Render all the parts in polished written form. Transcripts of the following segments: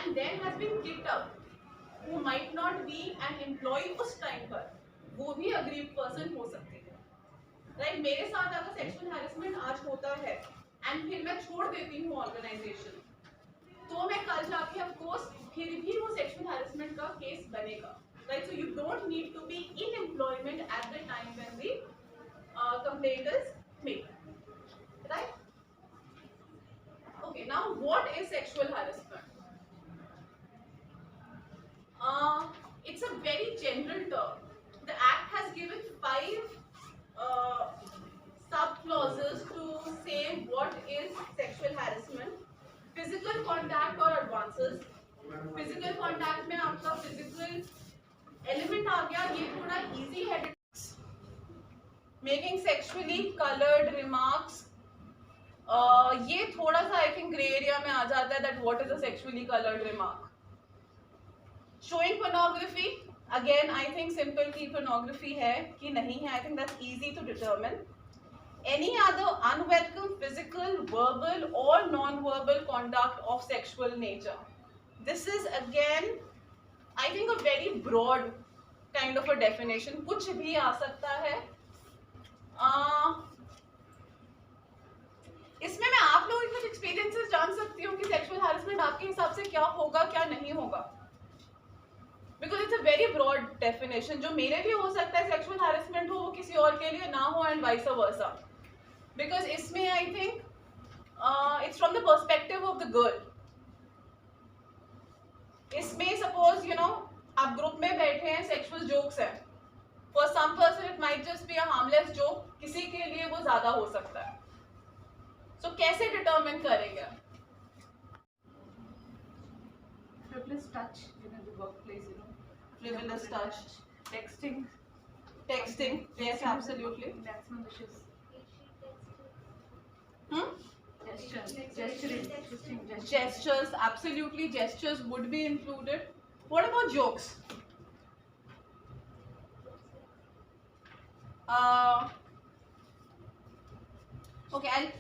and then has been kicked out, who might not be an employee उस time पर, वो भी aggrieved person हो सकती है, राइट? मेरे साथ अगर सेक्सुअल हैरेसमेंट आज होता है एंड फिर मैं छोड़ देती हूँ ऑर्गेनाइजेशन, तो मैं कल जाके ऑफ कोर्स फिर भी वो सेक्सुअल हैरेसमेंट का केस बनेगा, right? So you don't need to be in employment at the time when the complaint is made, right? Okay, now what is sexual harassment? It's a very general term. The act has given 5 sub clauses to say what is sexual harassment. Physical contact or advances. Physical contact में आपका physical element आ गया, ये थोड़ा easy headed. Making sexually colored remarks, ये थोड़ा सा I think grey area में आ जाता है, that what is a sexually coloured remark. Showing pornography, again I think simple की पोर्नोग्राफी है कि नहीं है, I think that's easy to determine. Any other unwelcome physical, verbal or non-verbal conduct of sexual nature. This is again, I think, a very broad kind of a definition. कुछ भी आ सकता है. इसमें मैं आप लोगों के कुछ एक्सपीरियंसेस जान सकती हूँ कि सेक्सुअल हैरेसमेंट आपके हिसाब से क्या होगा, क्या नहीं होगा, because it's a very broad definition. जो मेरे लिए हो सकता है सेक्सुअल हैरेसमेंट हो, वो किसी और के लिए ना हो, एंड वाइस वर्सा. बिकॉज इसमें I think it's from the perspective of the girl. इसमें सपोज यू नो आप ग्रुप में बैठे हैं, सेक्सुअल जोक्स हैं, for some person it might just be a harmless joke, किसी के लिए वो ज्यादा हो सकता है. सो कैसे डिटरमिन करेंगे? Frivolous touch in the workplace, you know. Frivolous touch, texting, yes, absolutely. That's malicious. Gestures, absolutely. Gestures would be included. What about jokes? Okay,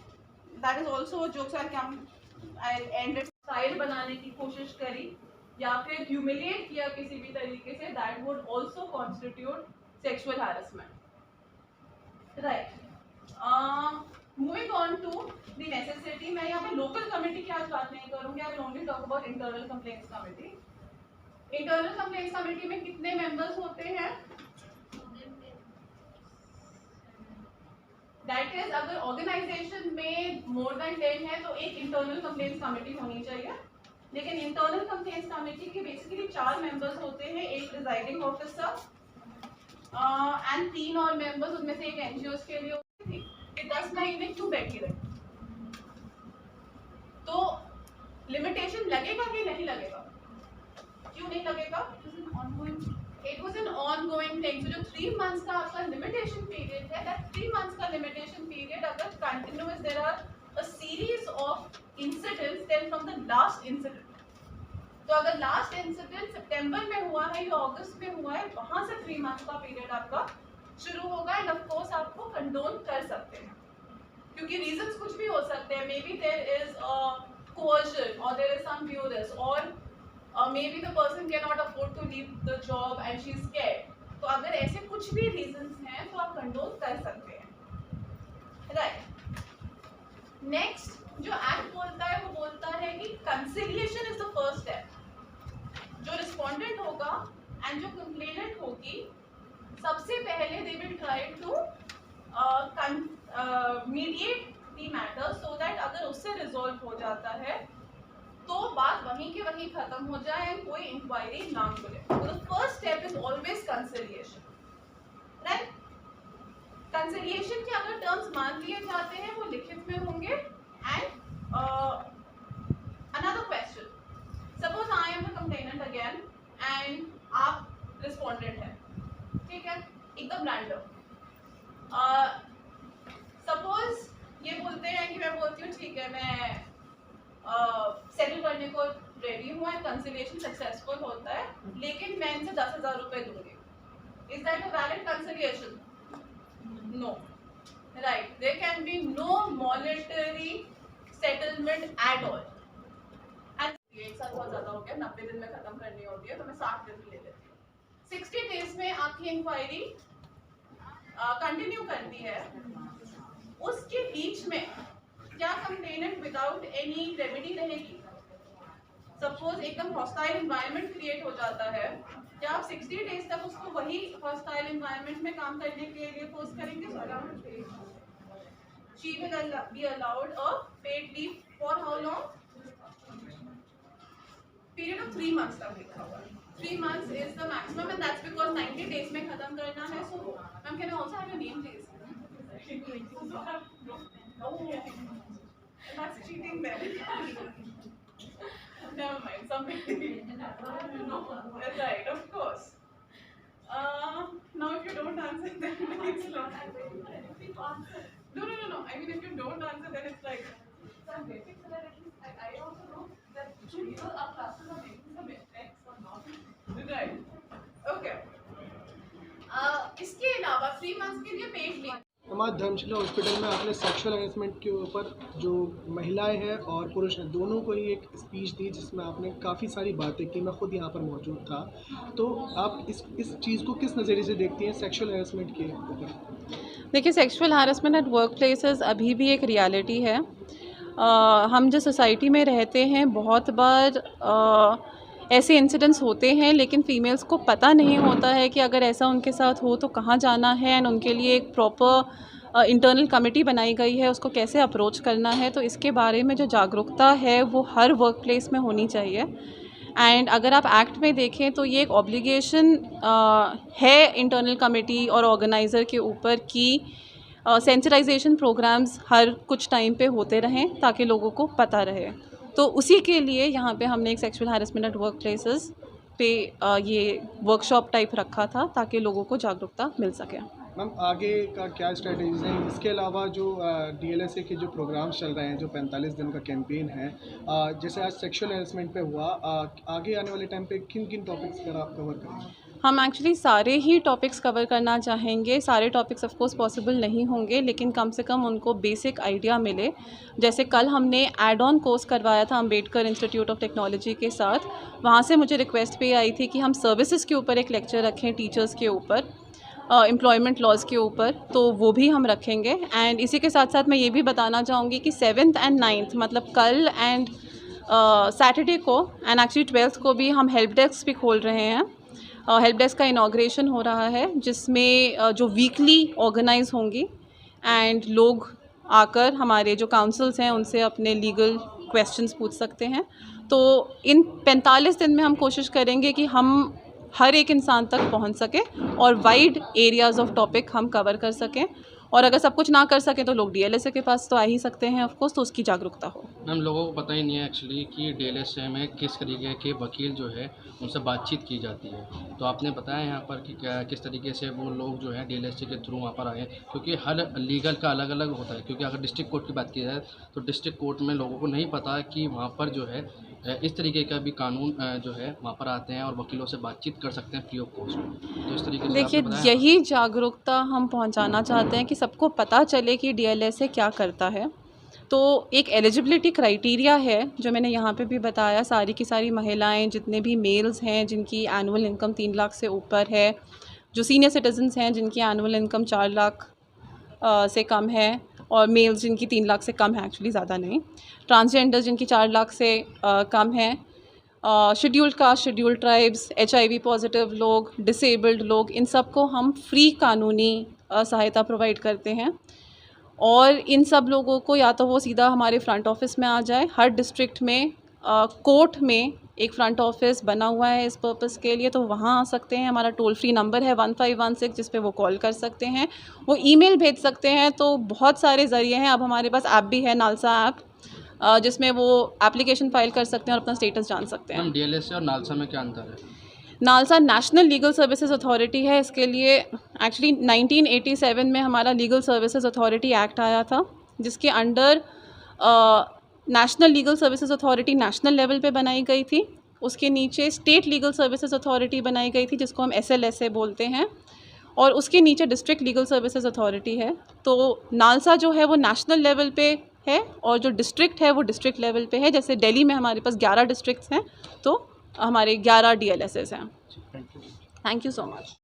that is also a joke. So I'll end it. Style बनाने की कोशिश करी या फिर humiliate किया किसी भी तरीके से, that would also constitute sexual harassment, right? Moving on to the necessity. मैं यहाँ पे local committee की आज बात नहीं करूँगी. I will only talk about internal complaints committee. Internal complaints committee में कितने members होते हैं? That is, अगर ऑर्गेनाइजेशन में मोर देन 10 है तो एक इंटरनल कंप्लेंट्स कमेटी होनी चाहिए. लेकिन इंटरनल कंप्लेंट्स कमेटी के बेसिकली 4 मेंबर्स होते हैं, एक प्रिजाइडिंग ऑफिसर एंड 3 और मेंबर्स, उनमें से एक एनजीओस के लिए होती थी. ये 10 महीने क्यों बैठी रही? तो लिमिटेशन लगेगा कि नहीं लगेगा? क्यों नहीं लगेगा? It was an ongoing thing. So जो 3 months का आपका limitation period है, that 3 months का limitation period अगर continuous, there are a series of incidents, then from the last incident. तो अगर last incident सितंबर में हुआ है या अगस्त में हुआ है, वहाँ से 3 months का period आपका शुरू होगा, and of course आपको condone कर सकते हैं, क्योंकि reasons कुछ भी हो सकते हैं. Maybe there is a coercion or there is some duress, or maybe the person cannot afford to leave the job and she is scared. तो अगर ऐसे कुछ भी reasons हैं तो आप कंडोन कर सकते हैं, right? Next, जो एक्ट बोलता है वो बोलता है कि conciliation is the first step. जो respondent होगा and जो complainant होगी, सबसे पहले they will try to mediate the matter so that अगर उससे resolve हो जाता है तो बात वहीं के वहीं खत्म हो जाए एंड कोई इंक्वायरी ना खुले. तो the first step is always conciliation, right? Conciliation के अगर टर्म्स मान लिए जाते हैं वो लिखित में होंगे. And another question, suppose I am the complainant again and आप रिस्पोंडेंट हैं, ठीक है, एकदम रैंडम. सपोज ये बोलते हैं कि मैं बोलती हूँ ठीक है मैं सेटल करने को रेडी हूँ एंड कंसिलिएशन सक्सेसफुल होता है, लेकिन मैं इनसे 10,000 रुपए दूंगी. Is that a valid conciliation? No, right? There can be no monetary settlement at all. And 1 साल बहुत ज़्यादा हो गया, 90 दिन में ख़त्म करनी होती है, तो मैं 60 दिन ले लेती हूँ। 60 डेज में आपकी इंक्वायरी कंटिन्यू करती है। उसके बीच में क्या कंप्लेनेंट विदाउट एनी रेमेडी रहेगी? सपोज एकदम हॉस्टाइल एनवायरनमेंट क्रिएट हो जाता है, क्या आप 60 डेज तक उसको वही हॉस्टाइल एनवायरनमेंट में काम करने के लिए फोर्स करेंगे? She will be allowed a paid leave for how long? Period of 3 months तक लिखा हुआ है। 3 months is the maximum and that's because 90 days में खत्म करना है। So, ma'am, can I also have your name, please? Oh, that's cheating then. Never mind, something. No, that's right, of course. Now if you don't answer, then it's like no. I mean, if you don't answer, then it's like some basics that at least I also know that people are classes are making some mistakes or not. Right. Okay. इसके अलावा 3 months के लिए paid leave. हमारे धर्मशाला hospital में आपने sexual harassment के ऊपर जो महिलाएं हैं और पुरुष हैं दोनों को ही एक स्पीच दी जिसमें आपने काफ़ी सारी बातें की। मैं खुद यहाँ पर मौजूद था। तो आप इस चीज़ को किस नज़रिए से देखती हैं सेक्सुअल हैरेसमेंट के ऊपर? देखिए, sexual harassment at work places अभी भी एक रियलिटी है। हम जो सोसाइटी में रहते हैं बहुत बार ऐसे इंसिडेंट्स होते हैं, लेकिन फ़ीमेल्स को पता नहीं होता है कि अगर ऐसा उनके साथ हो तो कहाँ जाना है एंड उनके लिए एक प्रॉपर इंटरनल कमेटी बनाई गई है, उसको कैसे अप्रोच करना है। तो इसके बारे में जो जागरूकता है वो हर वर्क प्लेस में होनी चाहिए। एंड अगर आप एक्ट में देखें तो ये एक ऑब्लिगेशन है इंटरनल कमेटी और ऑर्गेनाइज़र के ऊपर कि सेंसिटाइजेशन प्रोग्राम्स हर कुछ टाइम पे होते रहें ताकि लोगों को पता रहे। तो उसी के लिए यहाँ पे हमने एक sexual harassment at work places पे ये वर्कशॉप टाइप रखा था ताकि लोगों को जागरूकता मिल सके। मैम, आगे का क्या स्ट्रेटजीज हैं? इसके अलावा जो DLSA के जो प्रोग्राम्स चल रहे हैं, जो 45 दिन का कैंपेन है, जैसे आज सेक्सुअल हैरेसमेंट पे हुआ, आगे आने वाले टाइम पे किन किन टॉपिक्स पर आप कवर करेंगे? हम एक्चुअली सारे ही टॉपिक्स कवर करना चाहेंगे। सारे टॉपिक्स ऑफ कोर्स पॉसिबल नहीं होंगे, लेकिन कम से कम उनको बेसिक आइडिया मिले। जैसे कल हमने एड ऑन कोर्स करवाया था अम्बेडकर इंस्टीट्यूट ऑफ टेक्नोलॉजी के साथ। वहाँ से मुझे रिक्वेस्ट पे आई थी कि हम सर्विसेज के ऊपर एक लेक्चर रखें, टीचर्स के ऊपर, एम्प्लॉयमेंट लॉज के ऊपर, तो वो भी हम रखेंगे। एंड इसी के साथ साथ मैं ये भी बताना चाहूँगी कि 7th and 9th मतलब कल एंड सैटरडे को एंड एक्चुअली 12th को भी हम हेल्प डेस्क भी खोल रहे हैं। हेल्प डेस्क का इनॉग्रेशन हो रहा है जिसमें जो वीकली ऑर्गेनाइज होंगी एंड लोग आकर हमारे जो काउंसल्स हैं उनसे अपने लीगल क्वेश्चंस पूछ सकते हैं। तो इन 45 दिन में हम कोशिश करेंगे कि हम हर एक इंसान तक पहुंच सके और वाइड एरियाज़ ऑफ टॉपिक हम कवर कर सकें। और अगर सब कुछ ना कर सकें तो लोग DLSA के पास तो आ ही सकते हैं ऑफ कोर्स, तो उसकी जागरूकता हो। मैम, लोगों को पता ही नहीं है एक्चुअली कि DLSA में किस तरीके के वकील जो है उनसे बातचीत की जाती है। तो आपने बताया यहाँ पर कि किस तरीके से वो लोग जो है DLSA के थ्रू वहाँ पर आए, क्योंकि हर लीगल का अलग अलग होता है। क्योंकि अगर डिस्ट्रिक्ट कोर्ट की बात की जाए तो डिस्ट्रिक्ट कोर्ट में लोगों को नहीं पता कि वहाँ पर जो है इस तरीके का भी कानून जो है वहाँ पर आते हैं और वकीलों से बातचीत कर सकते हैं फ्री ऑफ कॉस्ट। तो इस तरीके से देखिए, यही जागरूकता हम पहुँचाना चाहते हैं कि सबको पता चले कि DLSA क्या करता है। तो एक एलिजिबिलिटी क्राइटेरिया है जो मैंने यहाँ पे भी बताया। सारी की सारी महिलाएं, जितने भी मेल्स हैं जिनकी एनुअल इनकम 3 लाख से ऊपर है, जो सीनियर सिटीजन्स हैं जिनकी एनुअल इनकम 4 लाख से कम है, और मेल्स जिनकी 3 लाख से कम है, एक्चुअली ज़्यादा नहीं, ट्रांसजेंडर्स जिनकी 4 लाख से कम है, scheduled caste, scheduled tribes, HIV positive लोग, डिसेबल्ड लोग, इन सब को हम फ्री कानूनी सहायता प्रोवाइड करते हैं। और इन सब लोगों को या तो वो सीधा हमारे फ्रंट ऑफिस में आ जाए। हर डिस्ट्रिक्ट में कोर्ट में एक फ्रंट ऑफिस बना हुआ है इस पर्पस के लिए, तो वहाँ आ सकते हैं। हमारा टोल फ्री नंबर है 1516 जिस पे वो कॉल कर सकते हैं, वो ईमेल भेज सकते हैं। तो बहुत सारे ज़रिए हैं। अब हमारे पास ऐप भी है, नालसा ऐप, जिसमें वो एप्लीकेशन फाइल कर सकते हैं और अपना स्टेटस जान सकते हैं। DLSA और नालसा में क्या अंतर है? NALSA national legal services authority है। इसके लिए एक्चुअली 1987 में हमारा लीगल सर्विसेज अथॉरिटी एक्ट आया था, जिसके under national legal services authority national level पे बनाई गई थी। उसके नीचे स्टेट लीगल सर्विसेज अथॉरिटी बनाई गई थी जिसको हम SLSA बोलते हैं, और उसके नीचे डिस्ट्रिक्ट लीगल सर्विसेज अथॉरिटी है। तो नालसा जो है वो नेशनल लेवल पे है और जो डिस्ट्रिक्ट है वो डिस्ट्रिक्ट लेवल पे है। जैसे दिल्ली में हमारे पास 11 डिस्ट्रिक्ट्स हैं, तो हमारे 11 DLSS हैं। Thank you so much.